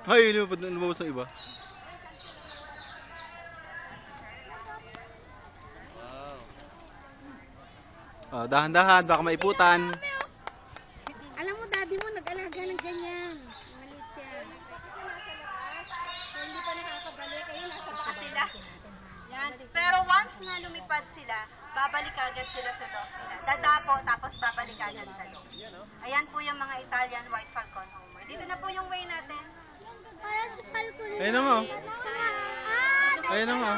Ay, lumabas ng iba. Oh, dahan-dahan, baka maiputan. Alam mo, daddy mo nag-alaga ng ganyan. Maliit siya. So, hindi pa nakakabalik. Ayun, nasa pa sila. Yan. Pero once na lumipad sila, babalik agad sila sa loob nila. Dadapo, tapos babalik agad sa loob. Ayan po yung mga Italian White Falcon Homer. Dito na po yung way natin. Para si Falcon. Ayun na mo. Ayun na mo.